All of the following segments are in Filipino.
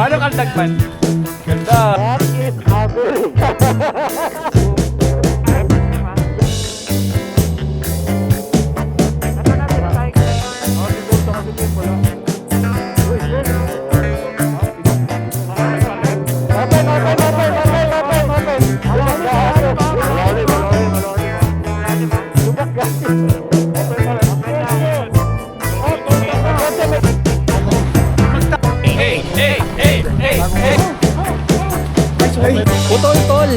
Paano kaltagman? Ganda. That is ugly. Hey, hey, hey, hey, hey. Putol, tol.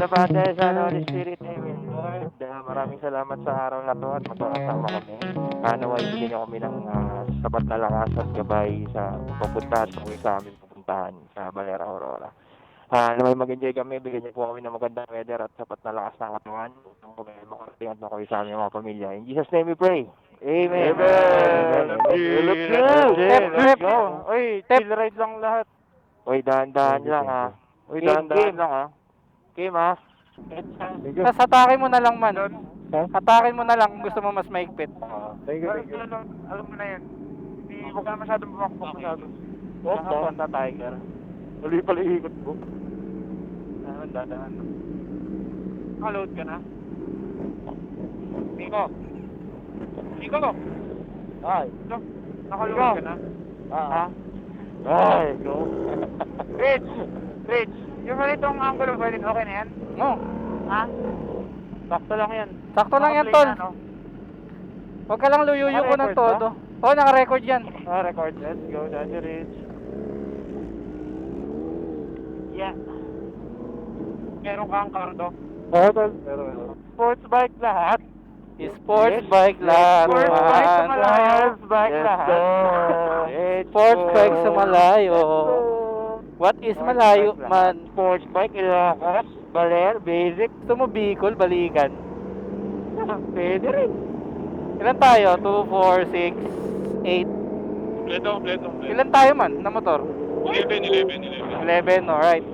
Father, Son, Holy Spirit, Amen. Lord, maraming salamat sa araw na to at magkakasama kami. Naway bigyan niyo kami ng sapat na lakas at gabay sa papunta at kami sa amin pupuntahan sa Balera Aurora. Naway mag-enjoy kami, bigyan niyo po kami ng magandang weather at sapat na lakas ng katawan upang kami makarating at makuwi sa aming mga pamilya. In Jesus' name we pray. Amen. Amen. Let's go. Uy, chill ride lang lahat. Uy, dahan-dahan lang ha. Uy, dahan-dahan lang ha. Game ha. Tapos hatakin mo na lang man. Hatakin mo na lang kung gusto mo mas maigpit. Thank you. Alam mo na yan. Hindi mo ka masyadong bumakbak masyado. Huwag na. Honda Tiger. Uli pala iikot ko. Dahan. Naka-load ka na? Nico! Ay! Naka-load ka na? Ha? Ay! Go! Rich! Yung ganitong angulo ba din, okay na yan? No. Ha? Sakto lang yan. Sakto lang yan, tol. No? Huwag ka lang luyuyo ko ng Naka-record todo. Oo, naka-record yan. Record. Let's go, Daddy Rich. Yeah. Meron kang cardo? Oo, tol. Meron. Sports bike lahat. Sports bike lahat. Sports bike sa malayo. Sports bike lahat. Sports bike sa malayo. What is malayo, man? Sports bike, Ilocos, Baler, Basic. Gusto mo Bicol, Balikan? Pwede rin. Ilan tayo? 2, 4, 6, 8. Kompleto. Ilan tayo man na motor? 11, alright.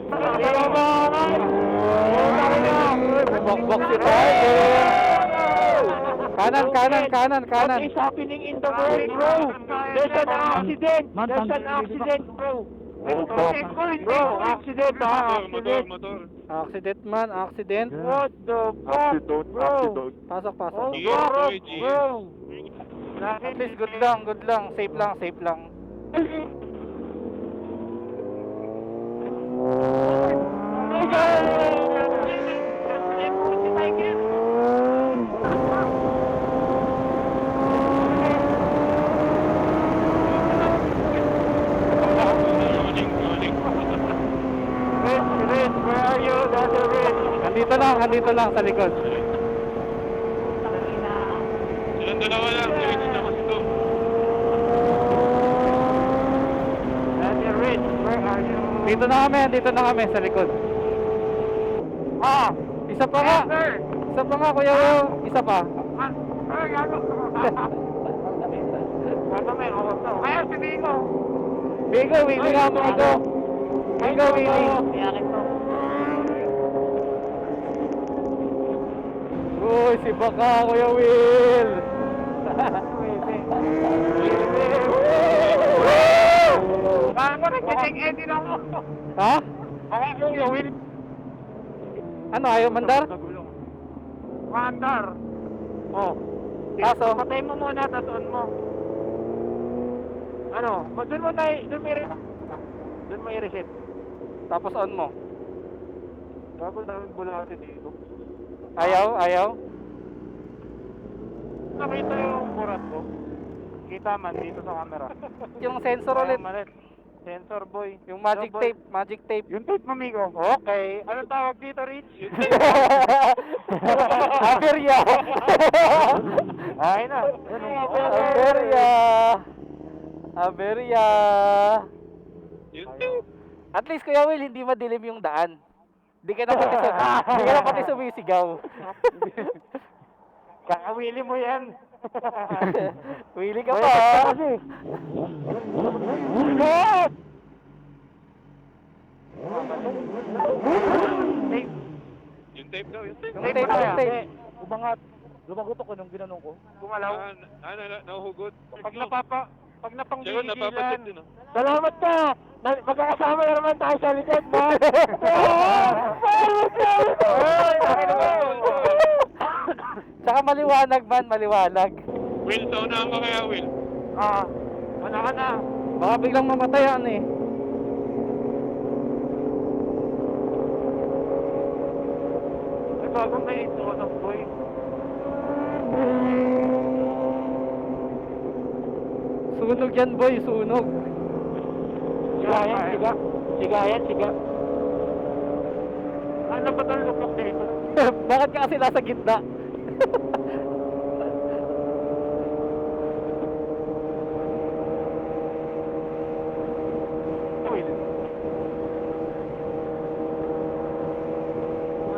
Bukbok si Tiger. Kanan. What is happening in the world, bro? There's an accident. Bro. Accident ha. Accident man, accident. What the fuck, bro? Pasok. Oh, bro. At least good lang. Safe lang. Rich, where are you? That's a Rich. Andito lang sa likod. Silang dalawa lang. That's a Rich, where are you? Dito na kami sa likod. Isa pa nga. Sir. Isa pa nga, kuya. Isa pa. Kaya si Bingo. Bigo, Willy nga mo ito. Bigo, Willy. Uy, si Baka, kuya Will. Ako nag-check edit ako. Ha? Okay, Kuya Will. Ano, ayaw mandar? Mandar. Oh. Kaso? Patay mo muna, tatuon mo. Ano? Doon mo i-reset. Tapos on mo. Tapos daming bulate dito. Ayaw? Nakita yung burat ko. Kita man dito sa camera. Yung sensor ulit. Malit. Sensor boy. Yung magic tape. Yung tape mo, Migo. Okay. Anong tawag dito, Rich? Aberya. Ay na. Aberya. At least, Kuya Will, hindi madilim yung daan. Di ka na pati sumisigaw. Kakawili mo yan. Willy ka pa, ha? Yung tape daw, yung tape. Yung tape, yung tape. Umangat. Lumagutok ko nung ginanong ko. Gumalaw. Nahuhugot. Pag Siguro napanggigilan. napapasit din, oh. Salamat ka! Magkakasama na naman tayo sa likod mo! Tsaka maliwanag man, maliwanag. Will, saunahan ka kaya, Will? Wala ka na. Baka biglang mamatayan eh. Ay, bagong may ito, boy. Sunog yan, boy, sunog. Siga yan, siga. Siga yan, siga. Ano ba itong lupok dito? Bakit ka kasi nasa gitna?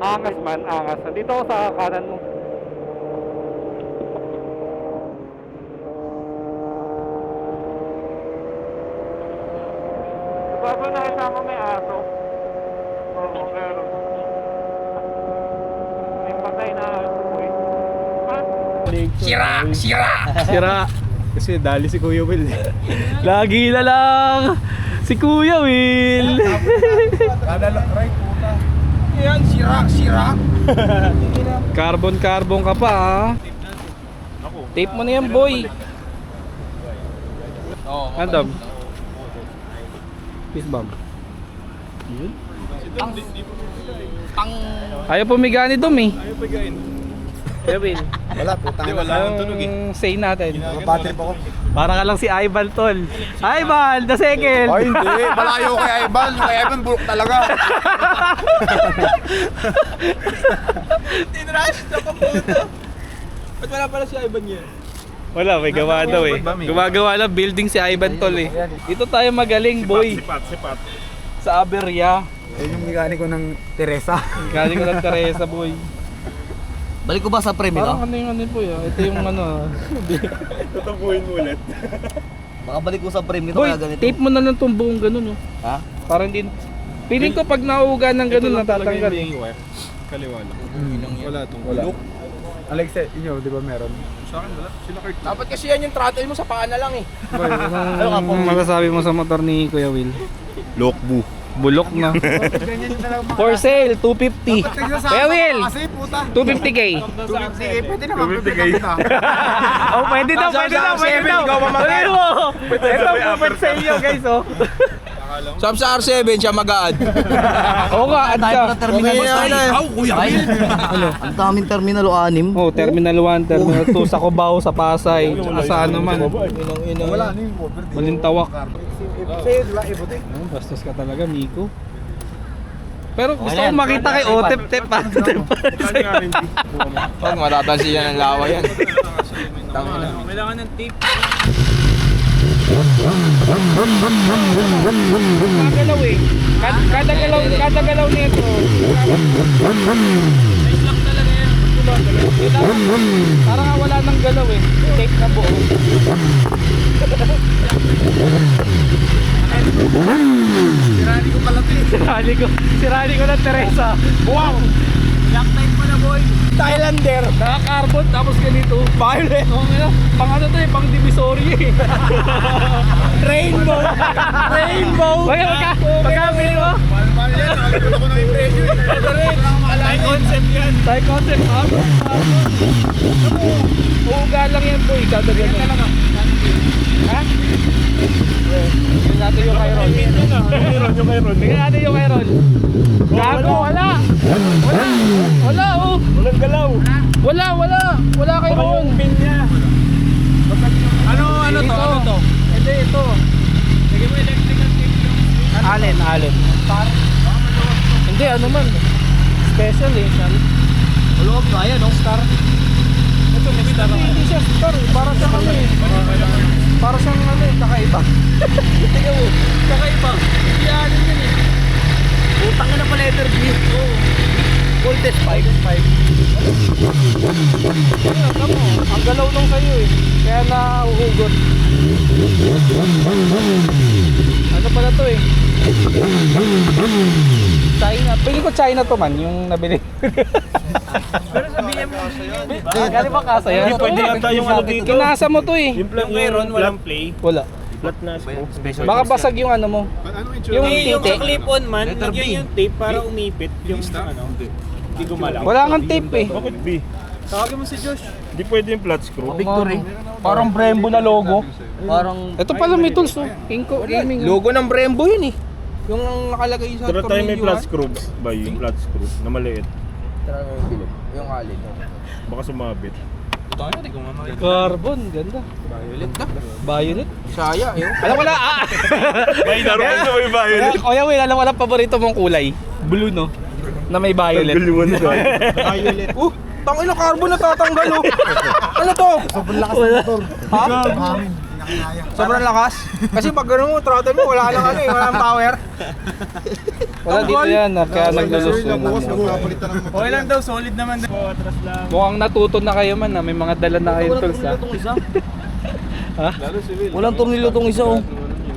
Angas man, angas. Nandito ako sa kanan mo. Bago na kasama may aso. Oo, meron. May patay na aso ko eh. Sira! Kasi dali si Kuya Will. Lagi na lang si Kuya Will. Yan, sira. Carbon ka pa ha. Tape mo na yan boy. Andam. Peace bomb. Ayaw pumiga ni Dom eh. Kuya Will. Wala, putang. Wala ang tunog eh. Say natin. Battery pa ko. Para ka lang si Ivan tol. Ivan, the second. Ay, hindi. Malayo kay Ivan. Kay Ivan, bulok talaga. Tinrush na kaputo. Ba't wala pala si Ivan yan? Wala, may gawa daw eh. Gumagawa lang building si Ivan tol eh. Dito tayo magaling boy. Sipat. Sa Aberya. Yan yung mekaniko ng Teresa. Galing ko ng Teresa boy. Balik ko ba sa frame ito? Parang ano yung ano po yun. Ito yung ano. Tutubuhin mo ulit. Baka balik ko sa frame ito Boy, kaya ganito. tape mo na lang itong buong ganun oh. Ha? Parang din. Feeling ko pag nauuga ng ganun natatanggal. Kaliwa lang. Wala itong Look. Alex, inyo, di ba meron? Sa akin wala. Sila Kurt. Dapat kasi yan yung throttle mo sa paa na lang eh. Boy, anong masasabi mo sa motor ni Kuya Will? Lokbu. Bulok na. For sale, 250. Kuya Will, Kasi puta. 250k. Sige, pwede naman. 250K. Oh, pwede daw. Ikaw mamagay. Ito, pupunta sa inyo guys oh. Sam sa R7, siya mag-a-add. Oo nga, add Tayo ka. na terminal basta. Ay, ang daming terminal o 6. Oh, Terminal 1, Terminal 2, sa Cubao, sa Pasay, tsaka sa ano man. Wala na yung cover. Malintawak. Sa'yo, di ba? Iputi. Oh, bastos ka talaga, Miko. Pero gusto ko makita kay Otep-tep pa. Pag matatansiyan ng lawa yan. Kailangan ng tape. Gagalaw eh. Kada galaw nito. Nice lang talaga yan. Parang nga wala nang galaw eh. Tape na buo. Sirali ko pala ito. Sirali ko ng Teresa. Wow! Black type pa na boy. Thailander. Naka-carbon tapos ganito. Violet. Oh, pang ano to eh, pang divisory eh. Rainbow. Rainbow. Pagkabili mo? Mahal yan. Nakagulot ko ng impresyo. Thai concept yan. Thai concept ha? Uuga lang yan boy, kada ganun. Ha? Tingnan natin yung Chiron. Tingnan natin yung Chiron. Gago, wala. Wala oh. Walang galaw. Wala Chiron. Pin niya. Ano to? Hindi, ito. Sige mo electrical tape yung... Allen. Hindi, ano man. Special eh. Wala ka kaya no? Star. Ito, may star. Hindi siya star eh. Para siyang ano eh. Para siyang ano eh, kakaiba. Tingnan mo. Kakaiba. Hindi alin yun eh. Utang ka na pa letter B. Voltage 5. Ang galaw nung sa'yo eh. Kaya nauhugot. Ano pala to eh? China. Pili ko China to man, yung nabili. Pero sabihin mo yun, di ba? Galing ba kasa yan? Hindi pwede yata yung ano dito. Kinasa mo to eh. Yung Meron, walang play. Wala. flat na screw. Baka basag yung ano mo. Ano Yung Yung titi. clip-on man, Letter B. lagyan yung tape para umipit yung ano. Hindi gumalaw. Wala kang tape eh. Bakit B? Tawagin mo si Josh. Di pwede yung flat screw. Victory. Parang Brembo na logo. Parang Ito pala may tools oh. Inco Gaming. Logo ng Brembo yun eh. Yung nakalagay sa Pero tayo may flat tornilyo. screw ba yung flat screw na maliit. Yung alin. Baka sumabit. Carbon, ganda. Violet ka. Violet. Saya yun. Alam ko na, May naroon na may violet. Kuya Will, alam ko na paborito mong kulay. Blue no? Na may violet. Galiwan na. Violet. Tangin na carbon na tatanggal oh. Ano to? sobrang lakas ng motor. Ha? Hangin. Sobrang lakas. Kasi pag gano'n mo, throttle mo, wala lang ano eh, walang power. Wala dito yan, kaya naglulos yun. Napapalitan ng motor. Okay lang daw, solid naman daw. Atras lang. Mukhang natuto na kayo man, may mga dala na kayong tools ha. Ha? Walang tornilyo tong isa oh.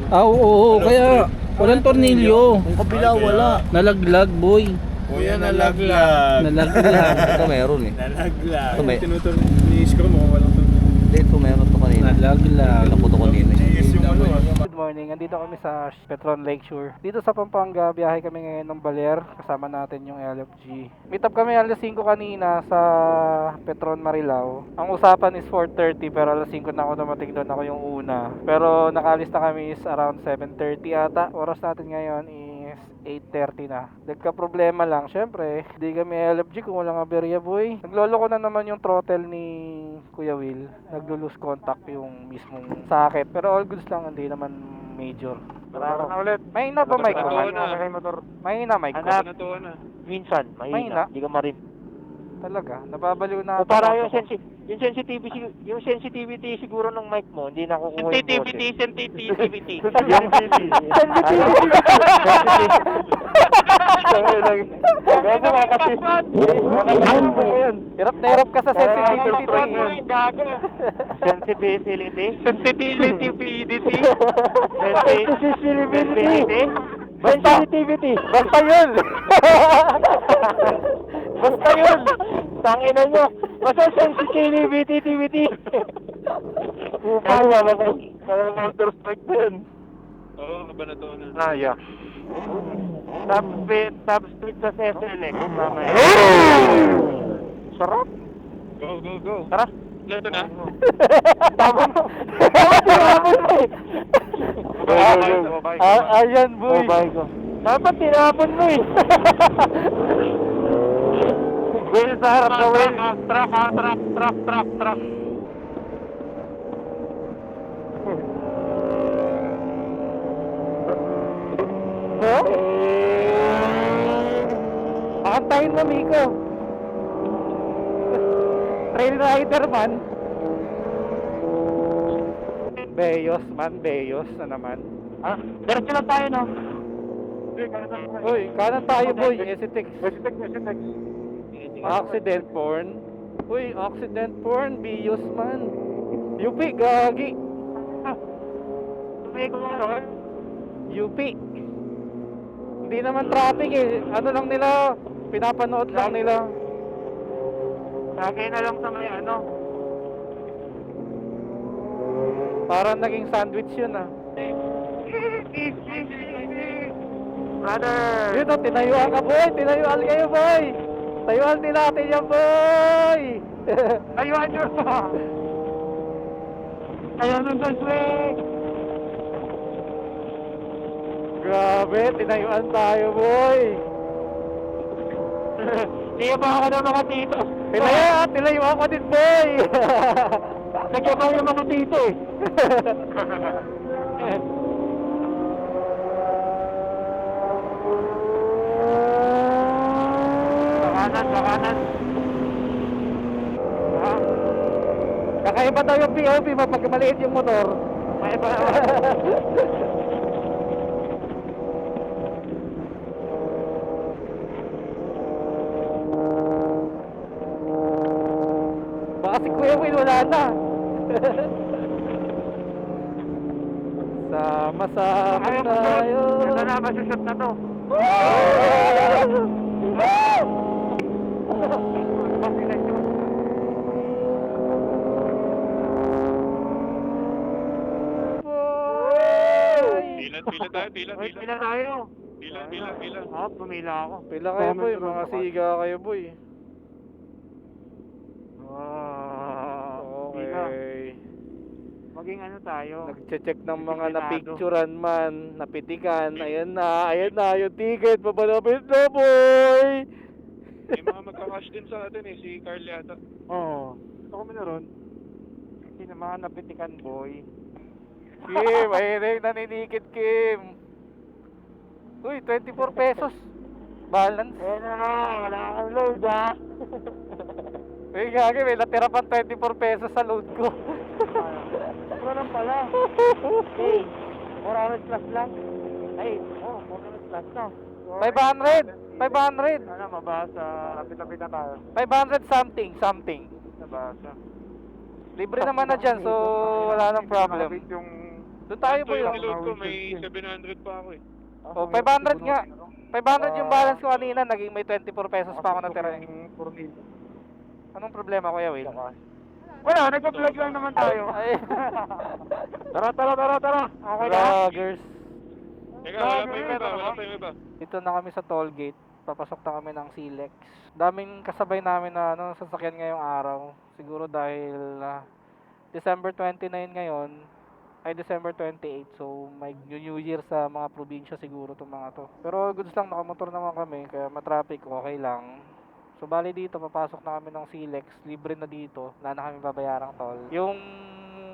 Ah, oo, kaya walang tornilyo. Yung kabila wala. Nalaglag boy. Kuya nalaglag. Nalaglag. Ito meron eh. Nalaglag. Ito may. Tinuturo ni screw mo walang to. Ito meron to kanina. Nalaglag. Pinapo to kanina. Yes yung ano ah. Good morning, andito kami sa Petron Lakeshore. Dito sa Pampanga, biyahe kami ngayon ng Baler. Kasama natin yung LFG. Meet up kami alas 5 kanina sa Petron Marilao. Ang usapan is 4:30 pero alas 5 na ako dumating doon, ako yung una. Pero nakalis na kami is around 7:30 ata. Oras natin ngayon is 8:30 na. Nagka-problema lang, syempre, hindi kami LFG kung walang aberya boy. Nagloloko na naman yung throttle ni Kuya Will. Naglo-lose contact yung mismong socket. Pero all goods lang, hindi naman major. Marami na ulit. Mahina ba mic ko? Motor. Mahina mic ko? Hanap. Minsan, Mahina? mahina. Hindi ka marin. Talaga? Nababaliw na O para yung sensitivity siguro ng mic mo, hindi nakukuha yung boses. Sensitivity. Hirap na hirap ka sa sensitivity. Sensitivity? Sensitivity? Basta yun! Basta yun! Tangina nyo! Basta sensitivity! Parang counter strike din. Oo, ba na to na? Ah, yeah. Top speed sa SLX. Mamaya. Sarap! Go. Tara! Ito na? Tama mo! Tinapon mo eh! Ayan boy. Dapat tinapon mo eh! Will sa harap na Will! Truck! Huh? Pakantayin mo, Miko. Trail rider man. Beyos na naman. Ah, diretso lang tayo no? Uy, kanan tayo boy, STX. Accident porn. Uy, accident porn, Beyos man. UP, gagi. Tumigil mo no? UP. Hindi naman traffic eh. Ano lang nila, pinapanood lang nila. Lagay na lang sa may ano. Parang naging sandwich yun ah. Brother! Yun oh, tinayuan ka boy! Tinayuan kayo boy! Tayuan din natin yan boy! Ayun nyo! Ayun nyo sa swing! Grabe, tinayuan tayo boy! Tiyabaw ka ng mga tito! Tinayuan ko din boy! Nagyabaw yung mga tito eh! Bakanan! Kakaiba daw yung POV pag maliit yung motor. Kakaiba wala na. Sama-sama tayo. Ito na, masushoot na to. Pila tayo, pila. Pila tayo. Pila. Ah, pumila ako. Pila kayo boy, mga siga kayo boy. Pila. Okay. Maging ano tayo. Nagche-check ng mga Disiplinado. napicturan man, napitikan. Ayan na, yung ticket. Papalapit na boy. May mga magka-cash din sa atin si Carl yata. Oo. Gusto ko meron. Sino mga napitikan boy. Kim, ayun naninikit Kim. Uy, 24 pesos. Balance. Ayan na, wala kang load ha. Uy, gagi, may natira pang 24 pesos sa load ko. Meron pala. Hey, 400 plus lang. Ay, 400 plus na. 500. Ano, mabasa. Lapit-lapit na tayo. 500 something. Nabasa. Libre naman na dyan, so wala nang problem. Yung... Doon tayo po yung yun. niload ko, may 700 pa ako eh. Oh, 500 nga. 500 yung balance ko kanina, naging may 24 pesos pa ako natira. Anong problema, Kuya Will? Wala, nagpa-vlog lang naman tayo. Ay, Tara. Okay na? vloggers. Teka, wala pa yung iba. Dito na kami sa toll gate. Papasok na kami ng Silex. Daming kasabay namin na sasakyan ngayong araw. Siguro dahil December 29 ngayon, ay December 28. So may New Year sa mga probinsya siguro itong mga to. Pero goods lang, nakamotor naman kami, kaya matraffic, okay lang. So bali dito, papasok na kami ng Silex. Libre na dito, wala na kami babayarang toll. Yung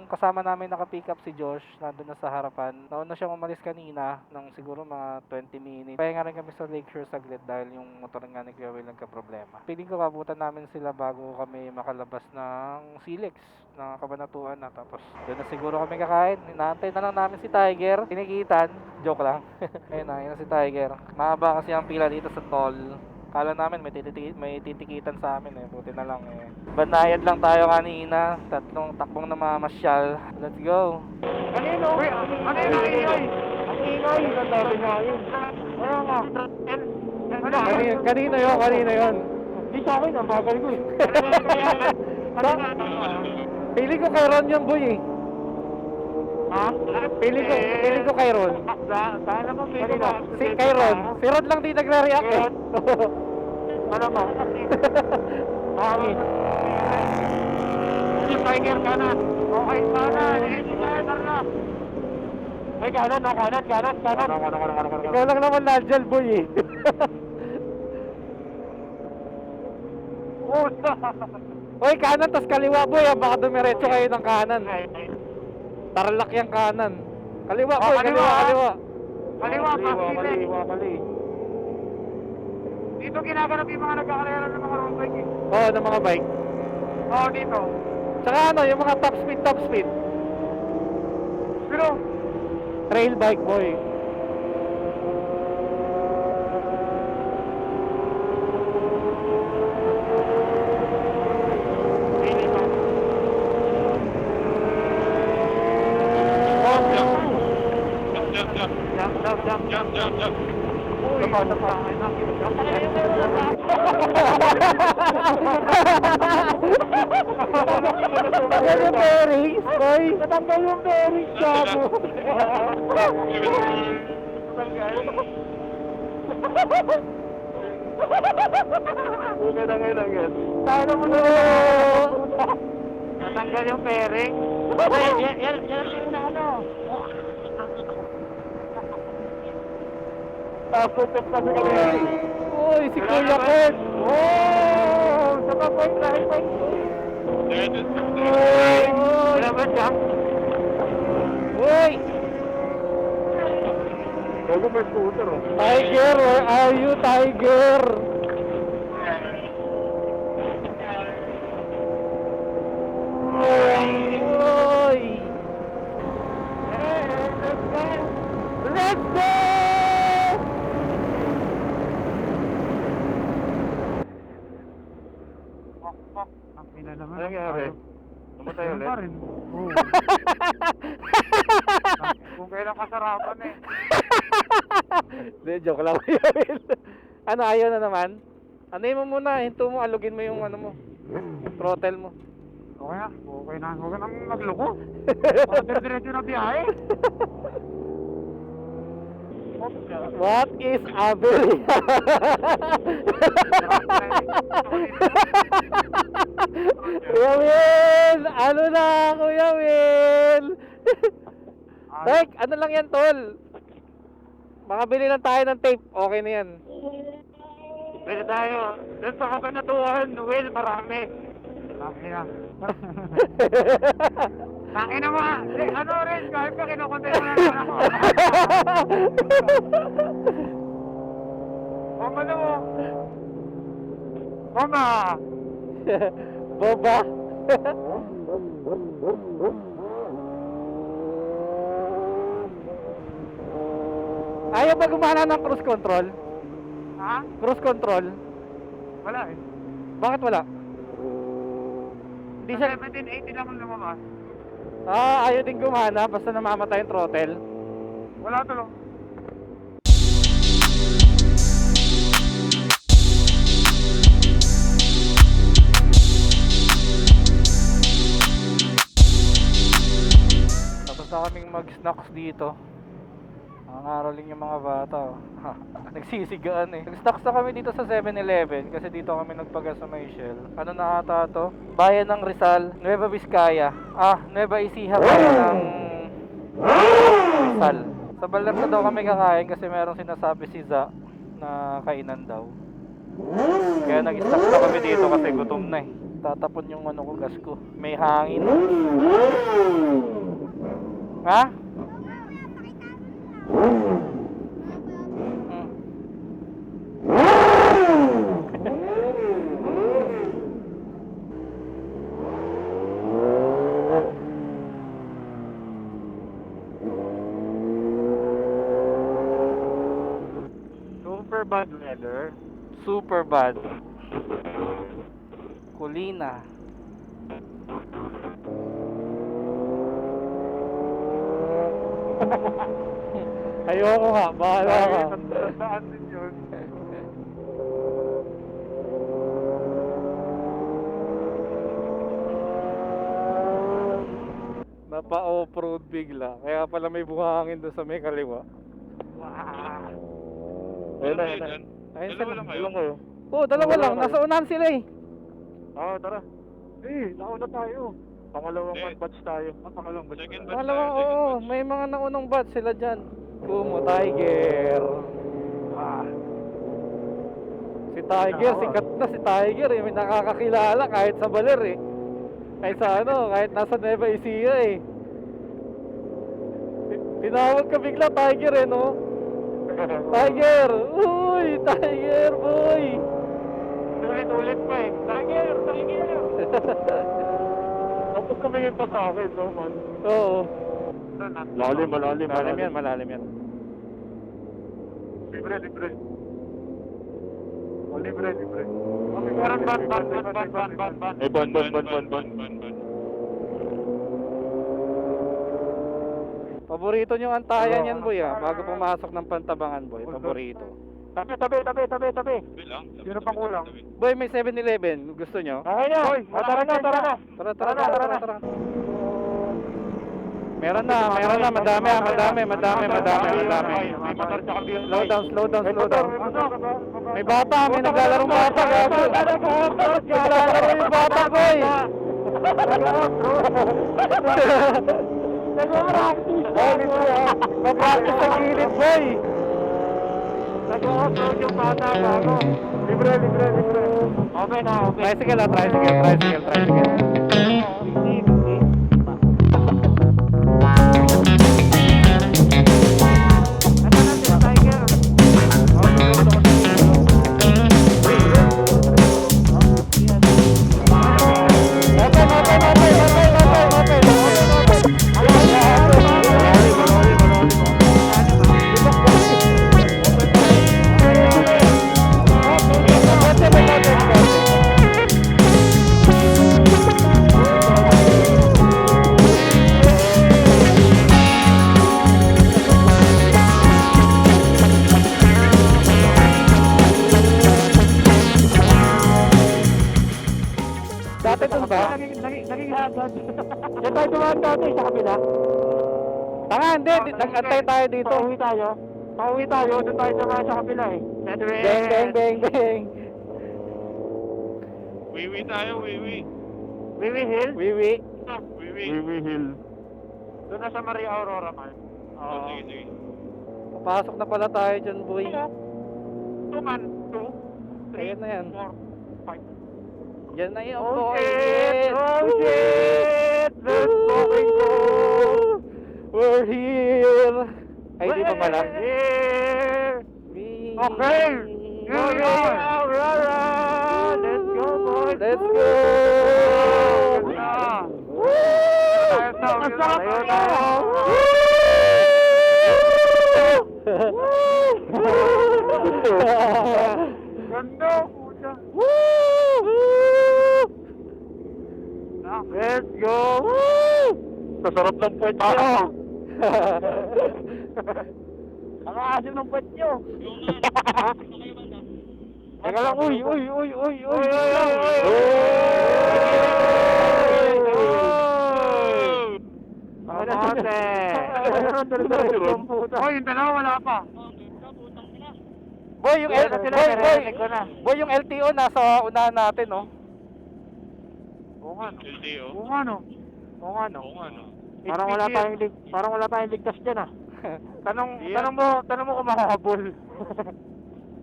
kasama namin naka-pick up si Josh, nandun na sa harapan. Nauna siyang umalis kanina ng siguro mga 20 minutes. Pahinga rin kami sa Lakeshore saglit dahil yung motor nga ni Kuya Will nagka-problema. Piling ko kabutan namin sila bago kami makalabas ng Silex, ng Kabanatuan na. Tapos doon na siguro kami kakain. Inaantay na lang namin si Tiger. Tinikitan. Joke lang. Ayun na si Tiger. Mahaba kasi ang pila dito sa toll. Kala namin may titikitan sa amin eh. Buti na lang eh. Banayad lang tayo kanina. Tatlong takbong na mamasyal. Let's go. Kanino? Ano yung ingay? Ang ingay. Ang dami nga yun. Ano nga? Kanino yun? Di sa akin, ang bagal ko eh. Pili ko kay Ron yung boy eh. Ha? Pili ko kay Ron. Saan naman pili mo? Kay Ron. Si Ron lang di nagre-react eh. Ano ba? Bakit? Si Tiger kanan. Okay, kanan. Tara. Ay, kanan. Ikaw lang naman nandiyan boy eh. Hoy, kanan tas kaliwa boy, baka dumiretso kayo ng kanan. Tarlak yung kanan. Kaliwa boy, kaliwa. Kaliwa. Dito ginaganap yung mga nagkakarera ng mga road bike eh. Oo, ng mga bike. Oo, dito. Tsaka yung mga top speed. Pero, Trail bike boy. Jump. Ano yung bearings boy? natanggal yung bearings, gago. Sana mo na. Natanggal yung bearing. Yan na ano. Tapos kasi kami. Uy, si Kuya Kurt. Oh! Saka point. Wala ba siya? Uy! Bago may scooter oh. Tiger, where are you, Tiger? Uy! Let's go! Ang nangyari? ulit. pa rin. Kung kailan kasarapan eh. Hindi, joke lang yun. Ano, ayaw na naman? Ano mo muna, hinto mo, alugin mo yung ano mo. Throttle mo. Okay na, okay na. Huwag ka nang magloko. Dire-diretso na biyahe. What is aberya? Kuya Will! Ano na, Kuya Will? Tek, ano lang yan, tol? Makabili lang tayo ng tape. Okay na yan. Pwede tayo. Doon sa kabanatuhan, Will, marami. Marami na. Tangin na mga, ano rin, kahit pa kinukuntay mo na naman ako. Mama na mo. Mama! Boba. Ayaw ba gumana ng cruise control? Ha? Cruise control? Wala eh. Bakit wala? Hindi siya... 1780 lang ang lumabas. Ayaw din gumana basta namamatay yung throttle. Wala tulong. Tapos na kaming mag-snacks dito. Nangangaroling yung mga bata. Oh. Nagsisigaan eh. Nag-snacks na kami dito sa 7-Eleven kasi dito kami nagpagas sa Michelle. Ano na ata to? Bayan ng Rizal, Nueva Vizcaya. Nueva Ecija bayan ng Rizal. Sa Baler na daw kami kakain kasi merong sinasabi si Za na kainan daw. Kaya nag-snacks na kami dito kasi gutom na eh. Tatapon yung ano ko, gas ko. May hangin. Ha? Super bad weather. Super bad. Kulina. Ayoko nga, bahala ka. Saan din yun? Napa-off-road bigla. Kaya pala may buhangin doon sa may kaliwa. Ayun na, ayun na. Ayun Dalawa lang kayo? Oo, dalawa lang. Nasa unahan sila eh. Oo, tara. Nauna tayo. Pangalawang batch tayo. Pangalawang batch. Second batch. Pangalawang, oo. May mga naunang batch sila dyan. Kumo, Tiger. Si Tiger, sikat na si Tiger eh. May nakakakilala kahit sa Baler eh. Kahit sa ano, kahit nasa Nueva Ecija eh. Tinawag ka bigla, Tiger eh, no? Tiger! Uy! Tiger, boy! Ulit pa eh. Tiger! Tiger! Tapos kami yung pa sa akin, no, man? Oo. Malalim. Malalim yan. Libre. Oh, libre. Okay, parang ban. Eh, ban. Paborito niyong antayan yan, boy ah. Bago pumasok ng Pantabangan, boy. Paborito. Tabi. Sino pang kulang? Boy, may 7-Eleven. Gusto nyo? Okay na! Hoy, tara na! Tara. Meron na. Madami. Slow down. May bata, may naglalarong bata. Naglalaro yung bata, boy. Nag-practice sa gilid, boy. Nag-off-road yung bata bago. Libre. Okay na. Tricycle. Hindi. Nag-antay tayo dito. Pauwi tayo. Pauwi tayo. Doon tayo sa kabila eh. Beng, beng, beng, beng. Wiwi tayo, wiwi. Wiwi Hill? Wiwi. Wiwi. Wiwi Hill. Doon na sa Maria Aurora man. Oh, sige, sige. Papasok na pala tayo dyan, boy. 2 man. 2, 3, Ayan na yan. 4, 5. Yan na yun, Oh boy. shit! Oh shit! Let's fucking go! We're here. Ay, di pa pala. Here! We- Okay! Here we are! Let's go, boys! Let's go! Ang sarap tayo! Ganda! Puta! Let's go! Sasarap ng puwet nyo! Ang asim ng puwet nyo! Teka lang, uy! Kamote! Hoy, yung dalawa wala pa. Boy, yung Yan na sila, narinig ko na. Boy, yung LTO nasa unahan natin, no? Oo nga, no? LTO. Oo nga, no? Oo nga, no? Oo nga, no? Parang wala tayong ligtas dyan, ah. Tanong mo kung makahabol.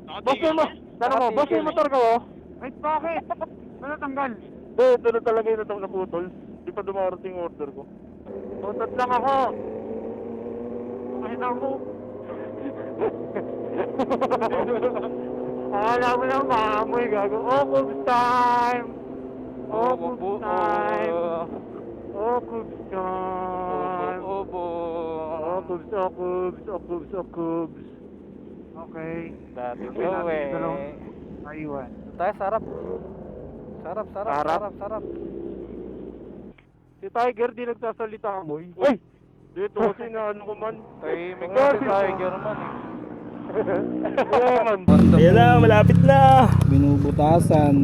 Nakatigil mo, ka? boss yung motor ko, oh. Ay, bakit? Ano tanggal? Ito na talaga yung natang naputol. Di pa dumarating order ko. Tutot lang ako. Makita ko. Akala mo lang maamoy, gago. Oh, cooks time! Oh, cooks time! Oh, cooks time! Obo. Cooks. Okay. Dati Okay, go, natin eh. dalawang Naiwan. Tayo, sarap. Sarap. Si Tiger di nagsasalita mo. Uy! Dito kasi na ano ko man. Tahimik na si Tiger man, eh. Ayan na, malapit na. Binubutasan.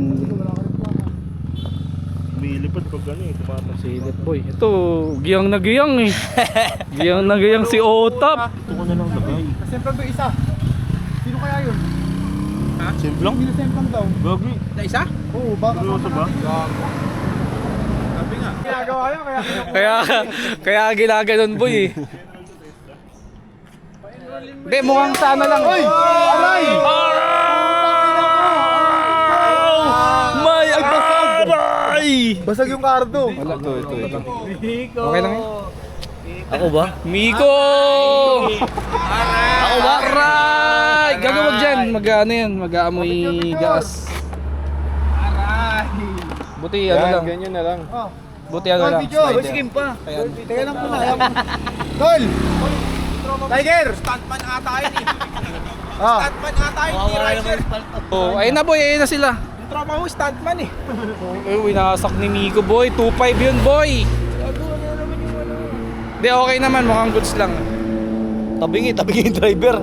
Umilipad pag ano eh, tumatas. Silip boy. Ito, giyang na giyang eh. Giyang na giyang si Otap. Ito ko na lang lagay. Semplang to isa. Sino kaya yun? Simplang? Semplang daw. Gagi. Na isa? Oo, baka. Seryoso ba? Ginagawa yun, kaya Kaya ginaganon boy eh. Hindi, mukhang sana lang. Uy! Aray! May aray! Basag yung kardo. Wala, ito. Okay lang yun? Ako ba? Miko! Ako ba? Aray! Gagawag dyan. Mag-ano yan, mag-aamoy gas. Buti ano lang. Ganyan na lang. Buti ano lang. Video! Slider. pa. Teka lang po na. Tol! Tiger! Stuntman ata yun eh. Stuntman ata yun, ni Rider. Oh, ayun na boy, ayun na sila. Yung tropa mo, stuntman eh. Winasak ni Miko boy. 2.5 yun boy. Hindi, okay naman. Mukhang goods lang. Tabingi yung driver.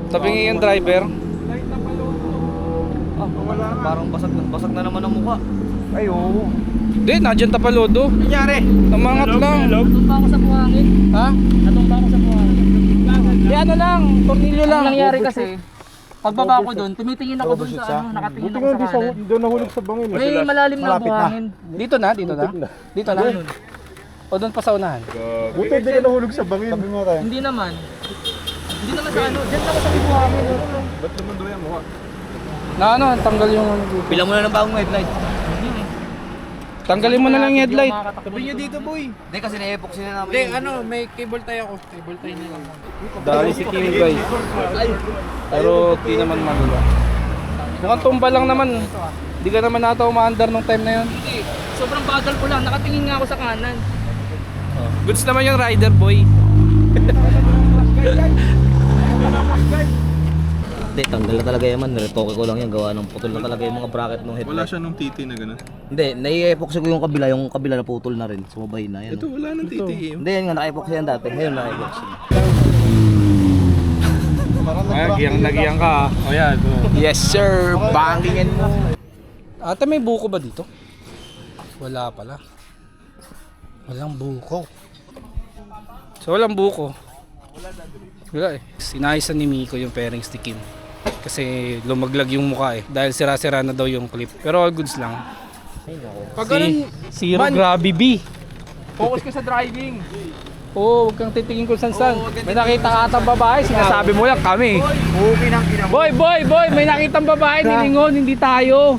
Tabingi yung driver. Parang basag na naman ang mukha. Ay, oo. Hindi, nadyan tapalodo. Nangyari? Namangat lang. Natumba ako sa buhangin. Ha? Natumba ako sa buhangin. Di ano lang, tornilyo lang. Ang nangyari kasi, pagbaba ko doon, tumitingin ako doon sa ano, nakatingin ako sa kanan. Doon nahulog sa bangin. May malalim na Malapit na. buhangin. Dito na. Dito na. O doon pa sa unahan. Buti hindi ka nahulog sa bangin. Sabi mo tayo. Hindi naman. Hindi naman sa ano, dyan ako sa may buhangin. Ba't naman doon yan mo? Na ano, tanggal yung ano dito. Bilang mo na ng bagong headlight. Tanggalin mo na lang yung headlight. Sabi nyo dito, boy. Hindi kasi na-epoxy na namin. Hindi, ano, may cable tie ako. Cable tie na lang. Dali si Kimi guys. Pero di naman magula. Mukhang tumba lang naman. Di ka naman nata umaandar nung time na yun. Hindi, sobrang bagal ko lang. Nakatingin nga ako sa kanan. Goods naman yung rider boy. Hindi, tanggal na talaga yaman. Retoke ko lang yan. Gawa ng putol na talaga yung mga bracket ng headlight. Wala siya nung titi na gano'n. Hindi, nai-epoxy ko yung kabila na putol na rin. Sumabay na yan. Ito, wala nang titi. Hindi, yan nga, naka-epoxy yan dati. Ngayon naka-epoxy. Ay, giyang ka. O yan. Yes, sir. Bangingin mo. Ate, may buko ba dito? Wala pala. Walang buko. So walang buko. Wala eh. Sinayos ni Miko yung pairings ni Kim. Kasi lumaglag yung mukha eh. Dahil sira-sira na daw yung clip. Pero all goods lang. Pag ganun, Zero Man- Grabe B. focus ka sa driving. Oo, huwag kang titingin kung saan. May nakita ka atang babae, sinasabi mo lang kami. Okay nang ina mo. Boy, may nakitang babae, nilingon, hindi tayo.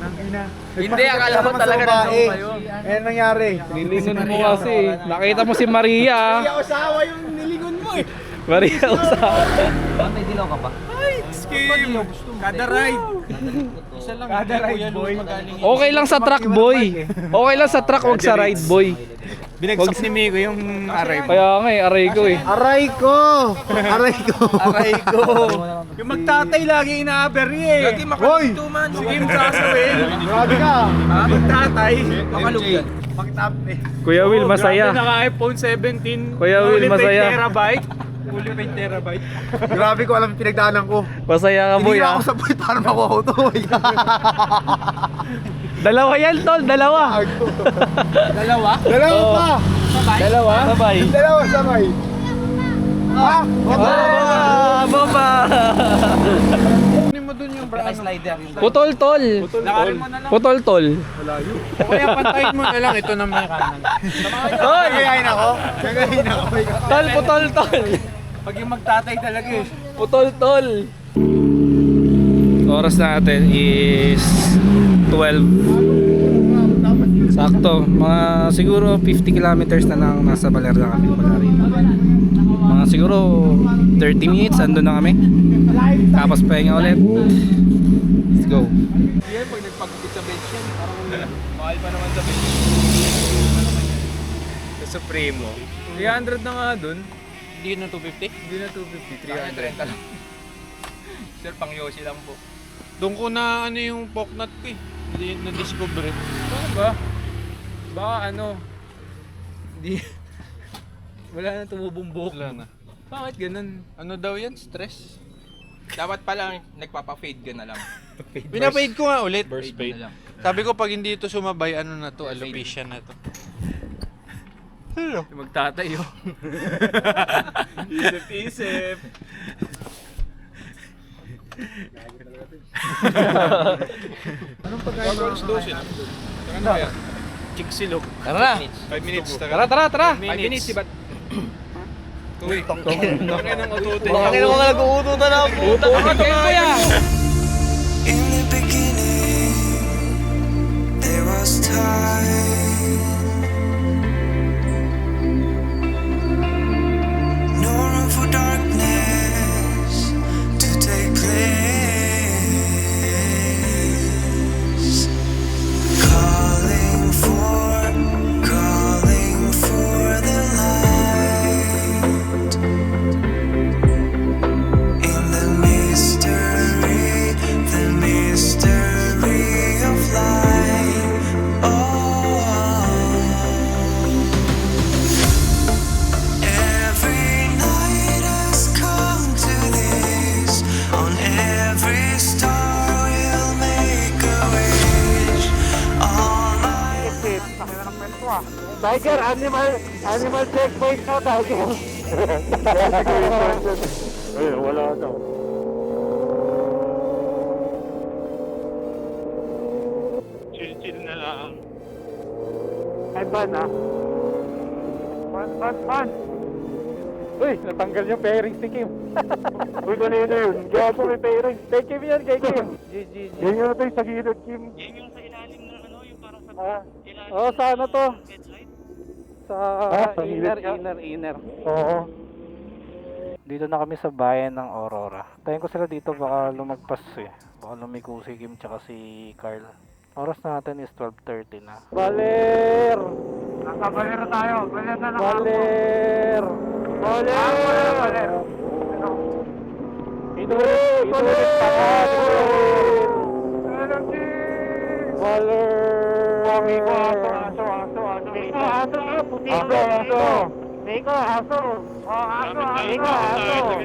Hindi, akala mo talaga na yun. Eh, nangyari. Nilingon mo kasi. Nakita mo si Maria. Kaya usawa yung nilingon mo eh. Maria usawa. May dilaw ka pa? Skim. Kada ride. Kada ride, boy. Okay lang sa truck, boy. Okay lang sa truck, wag sa ride, boy. Binagsak ni Miko yung aray mo. Kaya nga eh, aray ko eh. Aray ko! Aray ko! Aray ko! Yung magtatay lagi inaaberry eh. Lagi makalugto man. Sige mo sasawin. Grabe ka. Magtatay. Makalugto. Magtap eh. Kuya Will, masaya. Grabe naka iPhone 17. Kuya Will, masaya. terabyte. Fully paid terabyte. Grabe ko alam pinagdaanan ko. Masaya ka, boy, Hindi ah. ako sa point para makuha ko to. Dalawa yan, tol, dalawa. Dalawa pa. Dalawa? Sabay. Dalawa sabay. Ha? Baba! Kunin mo dun yung brand. Putol, tol. Lakarin mo na lang. Putol, tol. O kaya pantayin mo na lang. Ito na may kanan. Tol! Gagayin ako. Gagayin ako. Tol, putol, tol. Pag yung magtatay talaga eh. Putol, tol. Oras natin is 12. Sakto, mga siguro 50 kilometers na lang nasa Baler na kami pala rin. Mga siguro 30 minutes andun na kami. Tapos pahinga ulit. Let's go. Yan, pag nagpagupit sa bench yan, parang mahal pa naman sa bench. Sa Supremo. 300 na nga dun. Hindi na 250? Hindi na 250, 300 ka lang. Sir, pang Yoshi lang po. Doon ko na ano yung poknut ko eh. Hindi na-discover eh. Ano ba? Baka ano, hindi, wala na tumubumbok. Wala na. Bakit ganun? Ano daw yan? Stress? Dapat pala nagpapa-fade ka na lang. Pinapade ko nga ulit. First fade. Sabi ko pag hindi ito sumabay, ano na to, alopecia na to. Ano? Magtatayo. Isip-isip. Anong pagkain mo? Dosin ah. Saka na kaya? Chiksilog. Tara na! 5 minutes. Tara, tara, tara! 5 minutes. Diba? Uy, tangin ng ututin. Bakit mo ka nag-uututan na po? Utot kayo, kuya! In the beginning, there was time. No room for darkness to take place. Calling for the light. In the mystery of life. Every night has come to this. On every star we'll make a wish. All my Tiger, animal checkpoint na, Tiger. Ay, wala daw. Chill na lang. Ay, ban ah. Ban. Uy, natanggal yung pairings ni Kim. Uy, kanina yun. Gago may pairings. Kay Kim yan, kay Kim. Yan yung ito yung sa gilid, Kim. Yan yung sa ilalim ng ano, yung parang sa ilalim. Oo, sa ano to? Sa inner. Oo. Dito na kami sa bayan ng Aurora. Tayo ko sila dito, baka lumagpas eh. Baka lumiko si Kim tsaka si Carl. Oras natin is 12:30 na. Baler! Nasa Baler na tayo. Baler na nakako. Baler! Baler! Inulit pa ka. Baler! Miko, aso. Miko, aso.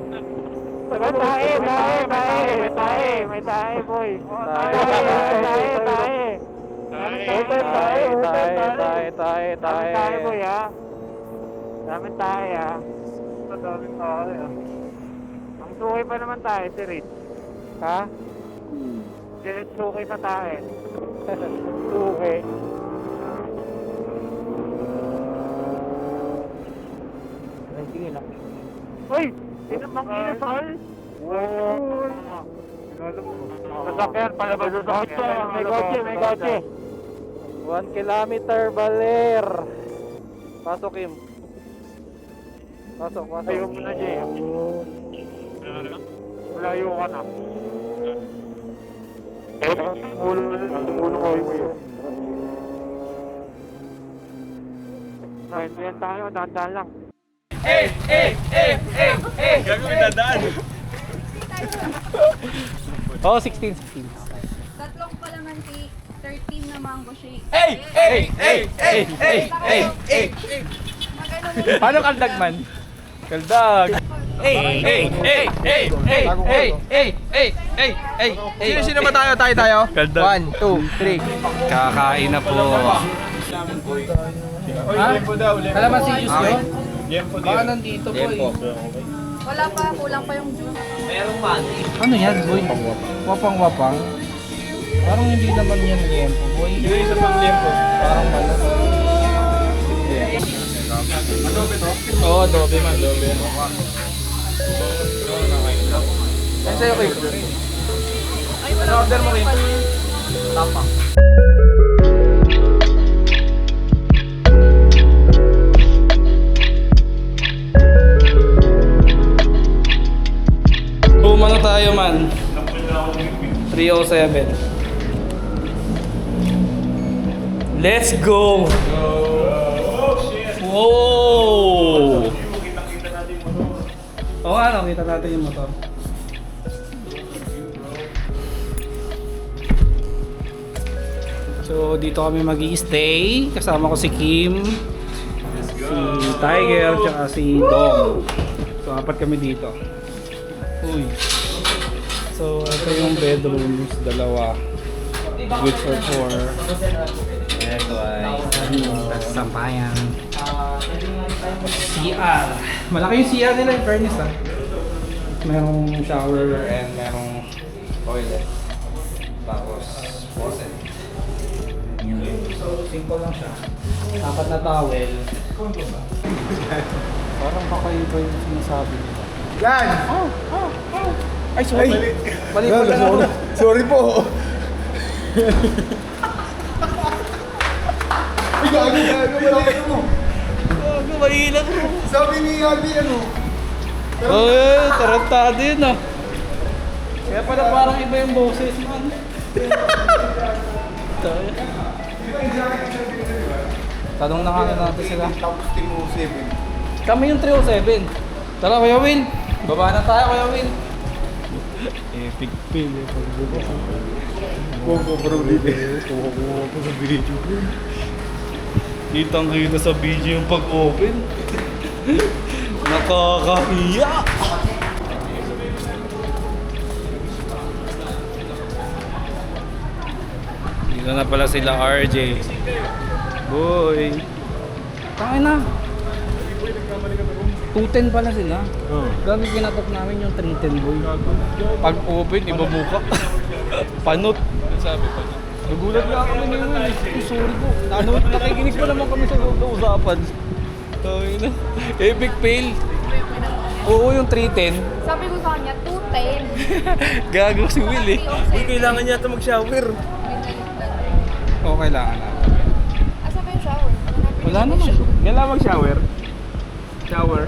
May tae, boy. Tae, boy, ha. Daming tae, ha. madaming tao eh. Ang suki pa naman tayo, si Rich. Ha? Si Rich suki pa tayo. Suki. Ay, sige na. Uy! Sinamang inasal! Wow! Sasakyan, palabas sa sasakyan. May kotse, may kotse. 1 kilometer, Baler. Pasok, Kim. Pasok. Ayaw mo na, Jay. Malayo ka na. Ulo ko yun. Yan tayo, dahan-dahan lang. Gagawin na daan. Oh, 16. Tatlong kalamansi, 13 na mango shake. Paano kaldag man? Kaldag. Sino ba tayo? Tayo? Kaldag. 1, 2, 3. Kakain na po. Kalamansi juice yun? Baka nandito boy. Wala pa, kulang pa yung juice. Ano yan boy? Wapang-wapang? Parang hindi naman yan liempo boy. Hindi isa pang liempo. Parang malas. Oo, adobe man. Ano sa'yo kayo? Ay, wala order mo rin. Tapang. Umano tayo man. 307. Let's go! Wow! Oo nga, nakita natin yung motor. So dito kami mag-i-stay. Kasama ko si Kim, si Tiger, tsaka si Dom. So apat kami dito. Uy. So ito yung bedrooms, dalawa. Good for 4. Ito ay sampayan. CR. Malaki yung CR nila in fairness ha. Merong shower and merong toilet. Tapos faucet. So simple lang siya. Apat na towel. Parang kakaiba yung sinasabi nila. Yan! Ay, sorry. Balik pala na ako. Sorry po. Ay, gago, malaki mo. Gago, mahilang mo. Sabi ni Abby, ano? Oh, tarantado yun ah. Kaya pala parang iba yung boses man. Tanong na nga natin sila. Tapos Team 07. Kami yung 307. Tara, Kuya Will. Baba na tayo, Kuya Will. Epic fail eh. Bro, dito. Kuha ko sa video. Kitang-kita sa video yung pag-open. Nakakahiya! Dito na pala sila RJ. Boy! Tangin na! 210 pala sila. Gabi kinatok namin yung 310 boy. Pag open, iba buka. Panot. Sabi pa niya. Nagulat nga kami ni Will. Sorry po. Nakikinig pa naman kami sa usapan. Tawin na. Epic fail. Oo, yung 310. Sabi ko sa kanya, 210. Gago si Will eh. Uy, Kailangan niya ito mag-shower. Oo, kailangan na. Asa ba yung shower? Wala naman. Kailangan mag-shower. Shower.